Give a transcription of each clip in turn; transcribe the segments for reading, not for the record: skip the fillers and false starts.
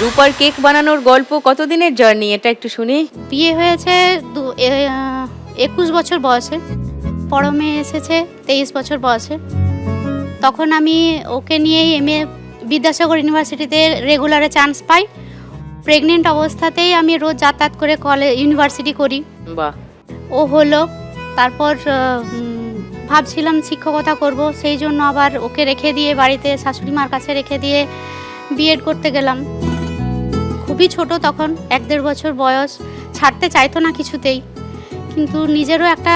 রূপার কেক বানানোর গল্প, কতদিনের জার্নি এটা একটু শুনি। বিয়ে হয়েছে 21 বছর বয়সে, বড় মেয়ে এসেছে 23 বছর বয়সে। তখন আমি ওকে নিয়েই MA বিদ্যাসাগর ইউনিভার্সিটিতে রেগুলারে চান্স পাই। প্রেগনেন্ট অবস্থাতেই আমি রোজ যাতায়াত করে ইউনিভার্সিটি করি। বাহ। ও হলো, তারপর ভাবছিলাম শিক্ষকতা করব, সেই জন্য আবার ওকে রেখে দিয়ে বাড়িতে শাশুড়ি মার কাছে রেখে দিয়ে বিএড করতে গেলাম। খুবই ছোট তখন, 1-1.5 বছর বয়স, ছাড়তে চাইতো না কিছুতেই, কিন্তু নিজেরও একটা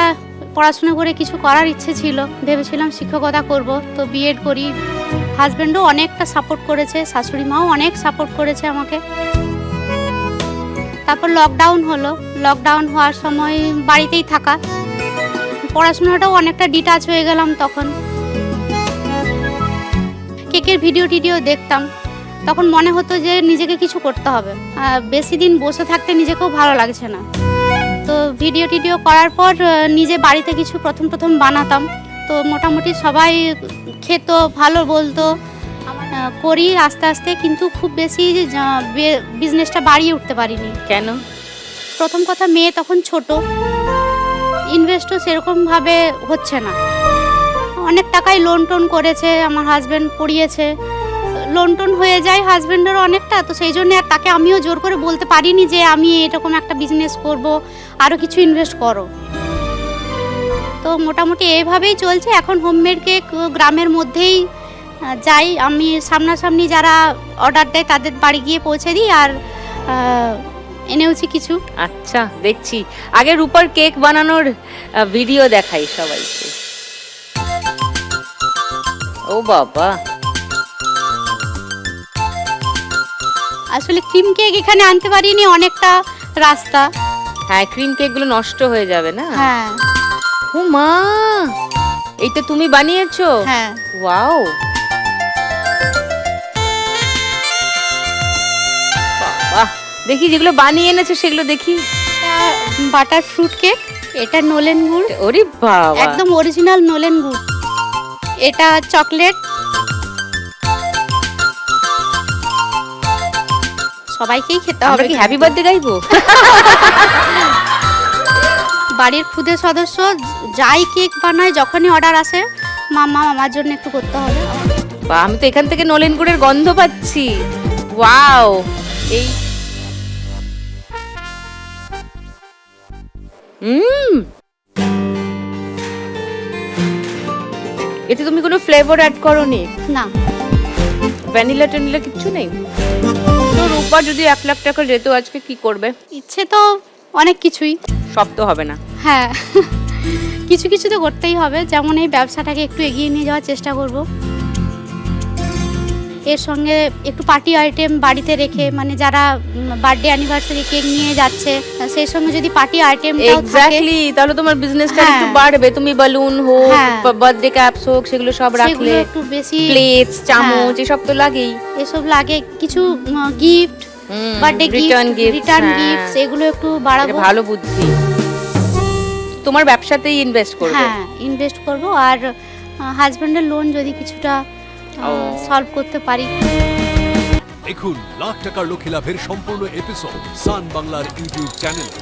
পড়াশোনা করে কিছু করার ইচ্ছে ছিল, ভেবেছিলাম শিক্ষকতা করব, তো বিএড করি। হাজব্যান্ডও অনেকটা সাপোর্ট করেছে, শাশুড়ি মাও অনেক সাপোর্ট করেছে আমাকে। তারপর লকডাউন হলো, লকডাউন হওয়ার সময় বাড়িতেই থাকা, পড়াশোনাটাও অনেকটা ডিটাচ হয়ে গেলাম। তখন কেকের ভিডিও দেখতাম, তখন মনে হতো যে নিজেকে কিছু করতে হবে, বেশি দিন বসে থাকতে নিজেকেও ভালো লাগছে না। তো ভিডিও করার পর নিজে বাড়িতে কিছু প্রথম বানাতাম, তো মোটামুটি সবাই খেত, ভালো বলতো। করি আস্তে আস্তে, কিন্তু খুব বেশি বিজনেসটা বাড়িয়ে উঠতে পারিনি। কেন? প্রথম কথা, মেয়ে তখন ছোট, ইনভেস্টও সেরকমভাবে হচ্ছে না। অনেক টাকাই লোন টোন করেছে আমার হাজব্যান্ড, পড়িয়েছে, লোন টোন হয়ে যায় হাজব্যান্ডেরও অনেকটা, তো সেই জন্য আর তাকে আমিও জোর করে বলতে পারিনি যে আমি এরকম একটা বিজনেস করব, আরও কিছু ইনভেস্ট করো। তো মোটামুটি এইভাবেই চলছে। এখন হোমমেড কেক গ্রামের মধ্যেই যাই আমি, সামনাসামনি যারা অর্ডার দেয় তাদের বাড়ি গিয়ে পৌঁছে দিই, আর এনেওছি কিছু। আচ্ছা, দেখছি। আগে রূপার কেক বানানোর ভিডিও দেখাই সবাইকে। ও বাবা, আসলে ক্রিম কেক এখানে আনতে পারিনি, অনেকটা রাস্তা। হ্যাঁ, ক্রিম কেকগুলো নষ্ট হয়ে যাবে না। হ্যাঁ। ও মা, এইটা তুমি বানিয়েছো? হ্যাঁ। ওয়াও, বাহ। দেখি যেগুলো বানিয়ে এনেছো সেগুলো দেখি। বাটার ফ্রুট কেক, এটা নোলেন গুড়, ওরে বাবা, একদম অরিজিনাল নোলেন গুড়। এটা চকলেট। সবাইকেই খেতে হবে। আমরা কি হ্যাপি বার্থডে গাইবো? বাড়ির খুদে সদস্য যাই কেক বানায়, যখনই অর্ডার আসে, মামা আমার জন্য একটু করতে হবে। বাহ, আমি তো এখান থেকে নলেন গুড়ের গন্ধ পাচ্ছি। ওয়াও, এই এতে তুমি কোনো ফ্লেভার অ্যাড করোনি? না। ভ্যানিলা ট্যানিলা কিচ্ছু নেই? তো রূপা যদি 1 লাখ টাকা যেত আজকে, কি করবে? ইচ্ছে তো অনেক কিছুই। সব তো হবে না। হ্যাঁ, কিছু কিছু তো করতেই হবে। যেমন এই ব্যবসাটাকে একটু এগিয়ে নিয়ে যাওয়ার চেষ্টা করব, এর সঙ্গে একটু পার্টি আইটেম বাড়িতে রেখে, মানে যারা বার্থডে অ্যানিভার্সারি কেক নিয়ে যাচ্ছে, সেই সঙ্গে যদি পার্টি আইটেমটাও থাকে। এক্স্যাক্টলি, তাহলে তোমার বিজনেসটা একটু বাড়বে। তুমি বালুন হোক, বার্থডে ক্যাপস হোক, সেগুলো সব রাখলে, একটু বেশি প্লেটস, চামচ, এসব তো লাগেই। এসব লাগে, কিছু গিফট, বার্থডে রিটার্ন গিফট, এগুলো একটু বাড়াবো। ভালো বুদ্ধি। তোমার ব্যবসাতেই ইনভেস্ট করবে? হ্যাঁ, ইনভেস্ট করব, আর হাজবেন্ডের লোন যদি কিছুটা সলভ করতে পারি। দেখুন লাখ টাকার লক্ষ্মী লাভের সম্পূর্ণ এপিসোড সান বাংলার ইউটিউব চ্যানেলে।